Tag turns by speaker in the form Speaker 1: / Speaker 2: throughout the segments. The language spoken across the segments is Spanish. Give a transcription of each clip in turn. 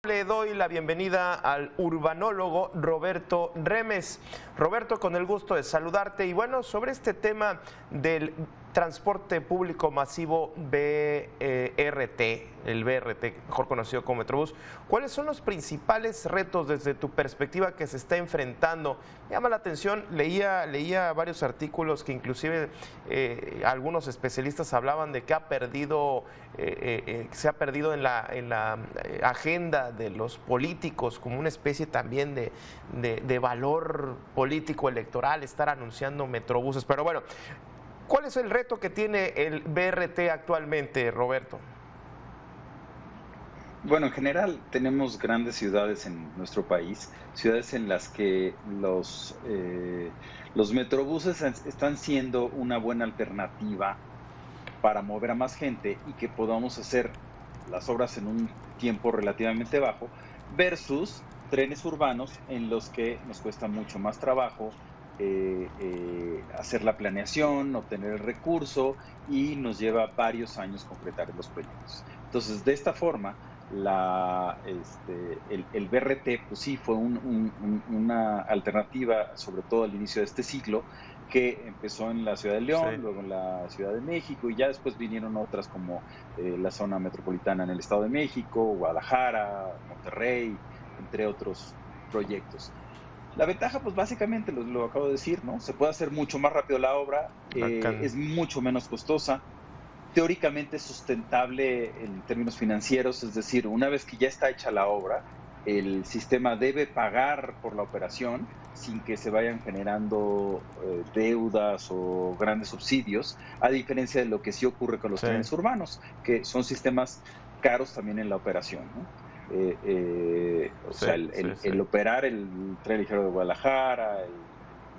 Speaker 1: Le doy la bienvenida al urbanólogo Roberto Remes. Roberto, con el gusto de saludarte. Y bueno, sobre este tema del transporte público masivo BRT, el BRT, mejor conocido como Metrobús, ¿cuáles son los principales retos desde tu perspectiva que se está enfrentando? Me llama la atención, leía varios artículos que inclusive algunos especialistas hablaban de que se ha perdido en la agenda de los políticos como una especie también de valor político electoral estar anunciando metrobuses. Pero bueno, ¿cuál es el reto que tiene el BRT actualmente, Roberto?
Speaker 2: Bueno, en general tenemos grandes ciudades en nuestro país, ciudades en las que los metrobuses están siendo una buena alternativa para mover a más gente y que podamos hacer las obras en un tiempo relativamente bajo, versus trenes urbanos en los que nos cuesta mucho más trabajo hacer la planeación, obtener el recurso y nos lleva varios años concretar los proyectos. Entonces, de esta forma, el BRT, pues sí, fue una alternativa, sobre todo al inicio de este siglo, que empezó en la Ciudad de
Speaker 1: Sí,
Speaker 2: León, luego en la Ciudad de México, y ya después vinieron otras como la zona metropolitana en el Estado de México, Guadalajara, Monterrey, entre otros proyectos. La ventaja, pues básicamente lo acabo de decir, ¿no? Se puede hacer mucho más rápido la obra,
Speaker 1: acá.
Speaker 2: es mucho menos costosa, teóricamente sustentable en términos financieros, es decir, una vez que ya está hecha la obra, el sistema debe pagar por la operación sin que se vayan generando deudas o grandes subsidios, a diferencia de lo que sí ocurre con los
Speaker 1: Sí,
Speaker 2: trenes urbanos, que son sistemas caros también en la operación, ¿no? O
Speaker 1: sí,
Speaker 2: sea,
Speaker 1: sí, sí.
Speaker 2: el operar el tren ligero de Guadalajara, el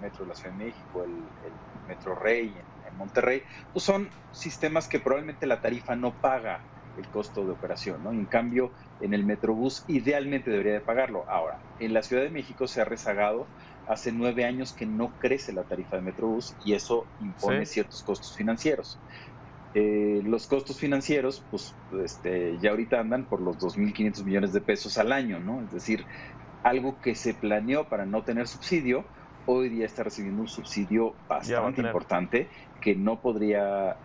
Speaker 2: metro de la Ciudad de México, el metro Rey en Monterrey, pues son sistemas que probablemente la tarifa no paga el costo de operación, ¿no? Y en cambio, en el Metrobús idealmente debería de pagarlo. Ahora, en la Ciudad de México se ha rezagado, hace 9 años que no crece la tarifa de Metrobús y eso impone
Speaker 1: Sí,
Speaker 2: ciertos costos financieros. Los costos financieros, pues, ya ahorita andan por los 2.500 millones de pesos al año, ¿no? Es decir, algo que se planeó para no tener subsidio, hoy día está recibiendo un subsidio
Speaker 1: ya va a
Speaker 2: bastante
Speaker 1: tener.
Speaker 2: importante que no podría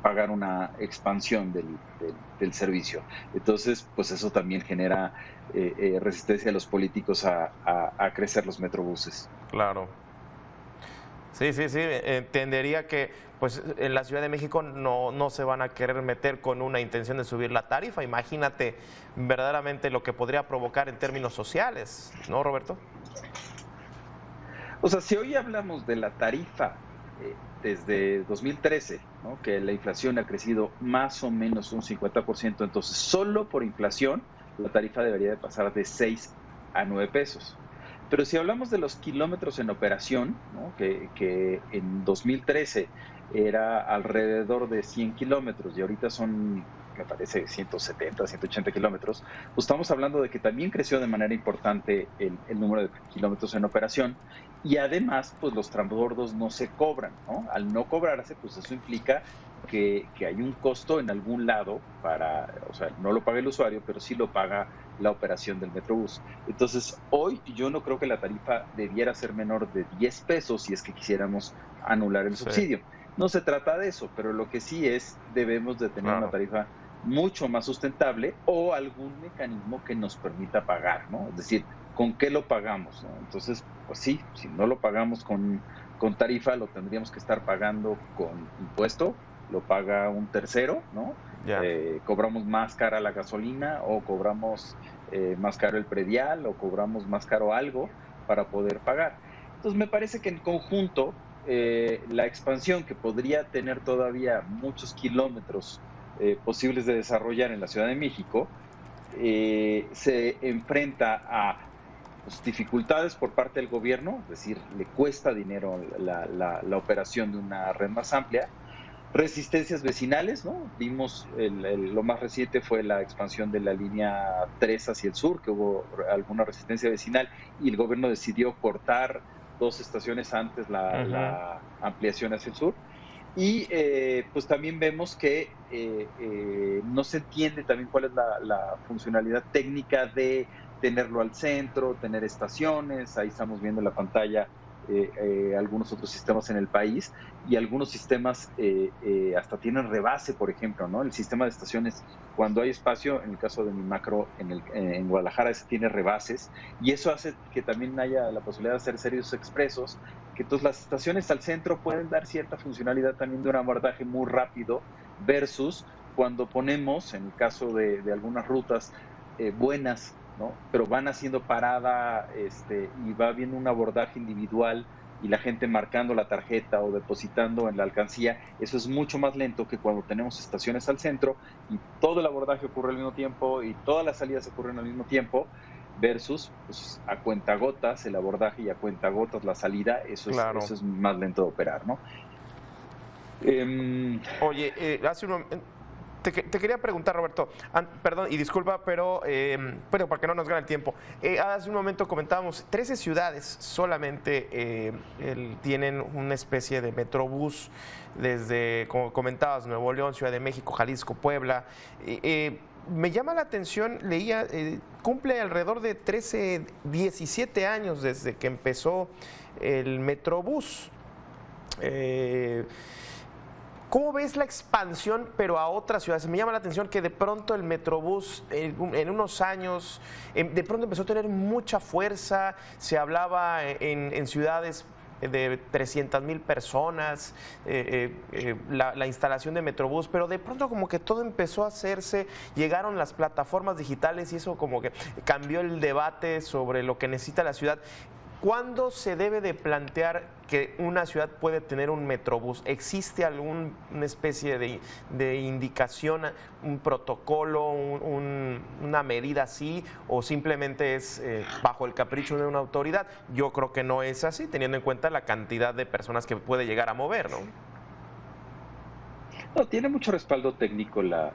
Speaker 2: pagar una expansión del servicio. Entonces, pues eso también genera resistencia de los políticos a crecer los metrobuses.
Speaker 1: Claro. Sí, sí, sí, entendería que pues en la Ciudad de México no se van a querer meter con una intención de subir la tarifa. Imagínate verdaderamente lo que podría provocar en términos sociales, ¿no, Roberto?
Speaker 2: O sea, si hoy hablamos de la tarifa desde 2013, ¿no? Que la inflación ha crecido más o menos un 50%, entonces solo por inflación la tarifa debería de pasar de 6 a 9 pesos. Pero si hablamos de los kilómetros en operación, ¿no? Que en 2013 era alrededor de 100 kilómetros y ahorita son, me parece, 170, 180 kilómetros, pues estamos hablando de que también creció de manera importante el número de kilómetros en operación y además, pues los transbordos no se cobran, ¿no? Al no cobrarse, pues eso implica que hay un costo en algún lado para, o sea, no lo paga el usuario, pero sí lo paga la operación del Metrobús. Entonces, hoy yo no creo que la tarifa debiera ser menor de 10 pesos si es que quisiéramos anular el
Speaker 1: Sí,
Speaker 2: subsidio. No se trata de eso, pero lo que sí es, debemos de tener una
Speaker 1: claro.
Speaker 2: tarifa mucho más sustentable o algún mecanismo que nos permita pagar, ¿no? Es decir, ¿con qué lo pagamos? ¿No? Entonces, pues sí, si no lo pagamos con tarifa, lo tendríamos que estar pagando con impuesto, lo paga un tercero, ¿no?
Speaker 1: Ya.
Speaker 2: Cobramos más cara la gasolina o cobramos más caro el predial o cobramos más caro algo para poder pagar. Entonces, me parece que en conjunto, la expansión que podría tener todavía muchos kilómetros posibles de desarrollar en la Ciudad de México, se enfrenta a pues, dificultades por parte del gobierno, es decir, le cuesta dinero la operación de una red más amplia, resistencias vecinales, ¿no? Vimos lo más reciente fue la expansión de la línea 3 hacia el sur, que hubo alguna resistencia vecinal y el gobierno decidió cortar 2 estaciones antes
Speaker 1: Ujú.
Speaker 2: la ampliación hacia el sur Y pues también vemos que no se entiende también cuál es la funcionalidad técnica de tenerlo al centro, tener estaciones. Ahí estamos viendo en la pantalla algunos otros sistemas en el país, y algunos sistemas hasta tienen rebase, por ejemplo, ¿no? El sistema de estaciones, cuando hay espacio, en el caso de mi macro en Guadalajara, ese tiene rebases, y eso hace que también haya la posibilidad de hacer servicios expresos, que entonces las estaciones al centro pueden dar cierta funcionalidad también de un abordaje muy rápido, versus cuando ponemos, en el caso de algunas rutas buenas, ¿no? Pero van haciendo parada y va viendo un abordaje individual, y la gente marcando la tarjeta o depositando en la alcancía. Eso es mucho más lento que cuando tenemos estaciones al centro y todo el abordaje ocurre al mismo tiempo y todas las salidas ocurren al mismo tiempo, versus pues, a cuentagotas el abordaje y a cuentagotas la salida.
Speaker 1: Claro.
Speaker 2: Eso es más lento de operar, ¿no?
Speaker 1: Oye, te quería preguntar, Roberto, perdón y disculpa, pero para que no nos gane el tiempo. Hace un momento comentábamos, 13 ciudades solamente tienen una especie de metrobús, desde, como comentabas, Nuevo León, Ciudad de México, Jalisco, Puebla. Me llama la atención, leía, cumple alrededor de 13, 17 años desde que empezó el metrobús. ¿Cómo ves la expansión, pero a otras ciudades? Me llama la atención que de pronto el Metrobús en unos años, de pronto empezó a tener mucha fuerza, se hablaba en ciudades de 300,000 personas, la instalación de Metrobús, pero de pronto como que todo empezó a hacerse, llegaron las plataformas digitales y eso como que cambió el debate sobre lo que necesita la ciudad. ¿Cuándo se debe de plantear que una ciudad puede tener un metrobús? ¿Existe alguna especie de indicación, un protocolo, una medida así, o simplemente es bajo el capricho de una autoridad? Yo creo que no es así, teniendo en cuenta la cantidad de personas que puede llegar a mover, ¿no?
Speaker 2: No, tiene mucho respaldo técnico la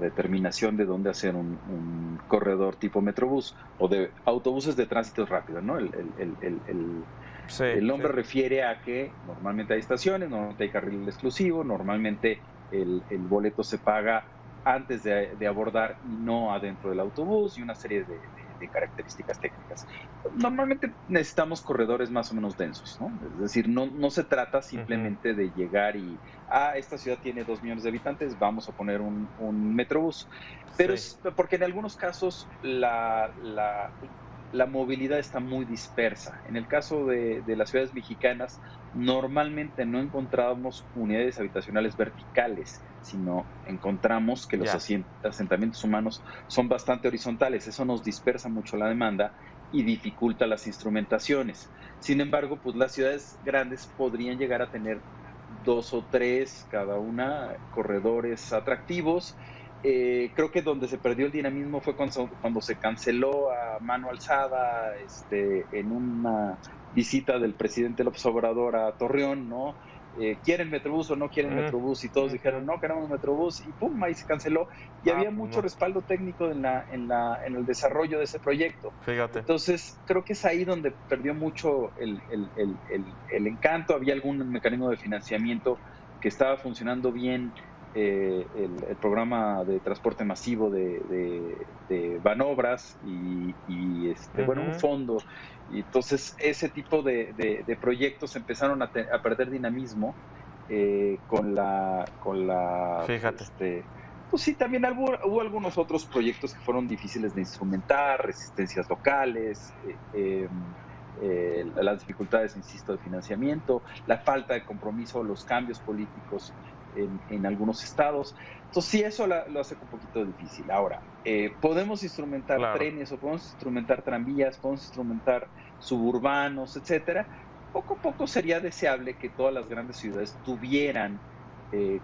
Speaker 2: determinación de dónde hacer un corredor tipo Metrobús o de autobuses de tránsito rápido, ¿no?
Speaker 1: Sí,
Speaker 2: El
Speaker 1: sí.
Speaker 2: nombre refiere a que normalmente hay estaciones, normalmente hay carril exclusivo, normalmente el boleto se paga antes de abordar y no adentro del autobús, y una serie de características técnicas. Normalmente necesitamos corredores más o menos densos, ¿no? Es decir, no se trata
Speaker 1: Ujú.
Speaker 2: simplemente de llegar y, esta ciudad tiene 2 millones de habitantes, vamos a poner un metrobús. Pero
Speaker 1: Sí,
Speaker 2: es porque en algunos casos la movilidad está muy dispersa. En el caso de las ciudades mexicanas, normalmente no encontramos unidades habitacionales verticales, sino encontramos que los
Speaker 1: ya.
Speaker 2: asentamientos humanos son bastante horizontales. Eso nos dispersa mucho la demanda y dificulta las instrumentaciones. Sin embargo, pues las ciudades grandes podrían llegar a tener 2 o 3 cada una, corredores atractivos. Creo que donde se perdió el dinamismo fue cuando se canceló a mano alzada, en una visita del presidente López Obrador a Torreón, ¿no? ¿Quieren Metrobús o no quieren
Speaker 1: Mm,
Speaker 2: Metrobús? Y todos dijeron,
Speaker 1: ujú.
Speaker 2: no queremos Metrobús, y pum, ahí se canceló. Y
Speaker 1: Ah,
Speaker 2: había
Speaker 1: pues
Speaker 2: mucho
Speaker 1: no,
Speaker 2: respaldo técnico en el desarrollo de ese proyecto.
Speaker 1: fíjate.
Speaker 2: Entonces, creo que es ahí donde perdió mucho el encanto. Había algún mecanismo de financiamiento que estaba funcionando bien, el programa de transporte masivo de Banobras bueno, un
Speaker 1: Ujú.
Speaker 2: fondo. Y entonces ese tipo de proyectos empezaron a perder dinamismo
Speaker 1: Fíjate.
Speaker 2: pues sí, también hubo algunos otros proyectos que fueron difíciles de instrumentar, resistencias locales, las dificultades, insisto, de financiamiento, la falta de compromiso, los cambios políticos en algunos estados. Entonces, sí, eso lo hace un poquito difícil. Ahora, podemos instrumentar
Speaker 1: Claro.
Speaker 2: trenes o podemos instrumentar tranvías, podemos instrumentar suburbanos, etcétera. Poco a poco sería deseable que todas las grandes ciudades tuvieran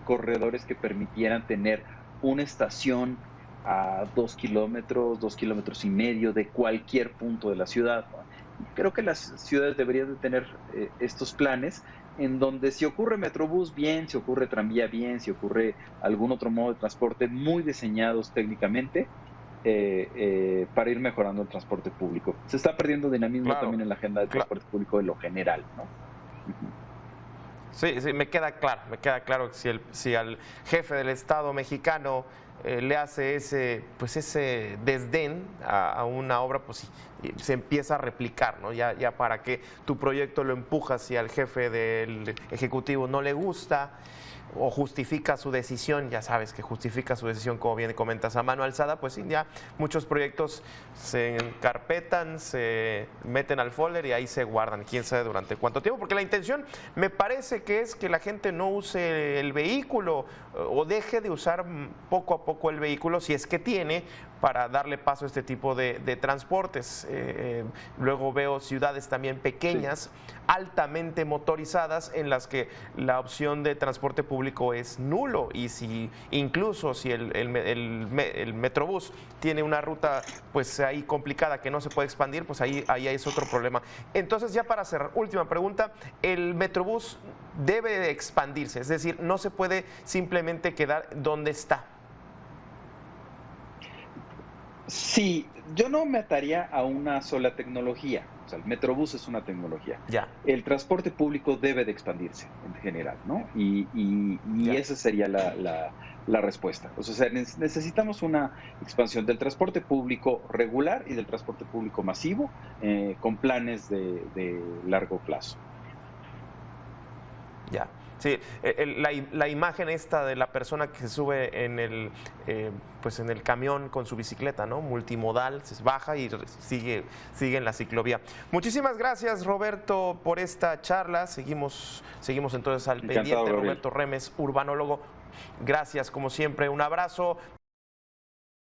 Speaker 2: corredores que permitieran tener una estación a 2 kilómetros, 2,5 kilómetros de cualquier punto de la ciudad, ¿no? Y creo que las ciudades deberían de tener estos planes en donde si ocurre Metrobús, bien, si ocurre tranvía, bien, si ocurre algún otro modo de transporte, muy diseñados técnicamente para ir mejorando el transporte público. Se está perdiendo dinamismo
Speaker 1: Claro.
Speaker 2: también en la agenda de
Speaker 1: Cla-
Speaker 2: transporte público de lo general, ¿no? Ujú.
Speaker 1: Sí, sí, me queda claro que si al jefe del Estado mexicano le hace ese desdén a una obra, pues sí, y se empieza a replicar, ¿no? Ya para que tu proyecto lo empujas si al jefe del Ejecutivo no le gusta o justifica su decisión, ya sabes que justifica su decisión, como bien comentas, a mano alzada, pues sí, ya muchos proyectos se encarpetan, se meten al folder y ahí se guardan, quién sabe durante cuánto tiempo, porque la intención me parece que es que la gente no use el vehículo o deje de usar poco a poco el vehículo, si es que tiene, para darle paso a este tipo de transportes. Luego veo ciudades también pequeñas, sí, altamente motorizadas, en las que la opción de transporte público es nulo, y incluso si el Metrobús tiene una ruta pues ahí complicada que no se puede expandir, pues ahí es otro problema. Entonces, ya para cerrar, última pregunta, el Metrobús debe de expandirse, es decir, no se puede simplemente quedar donde está.
Speaker 2: Sí, yo no me ataría a una sola tecnología. O sea, el Metrobús es una tecnología.
Speaker 1: Ya.
Speaker 2: El transporte público debe de expandirse en general, ¿no? Y esa sería la respuesta. O sea, necesitamos una expansión del transporte público regular y del transporte público masivo, con planes de largo plazo.
Speaker 1: Ya. Sí, la imagen esta de la persona que se sube en el camión con su bicicleta, ¿no? Multimodal, se baja y sigue en la ciclovía. Muchísimas gracias, Roberto, por esta charla. Seguimos entonces al pendiente. Roberto Remes, urbanólogo. Gracias, como siempre. Un abrazo.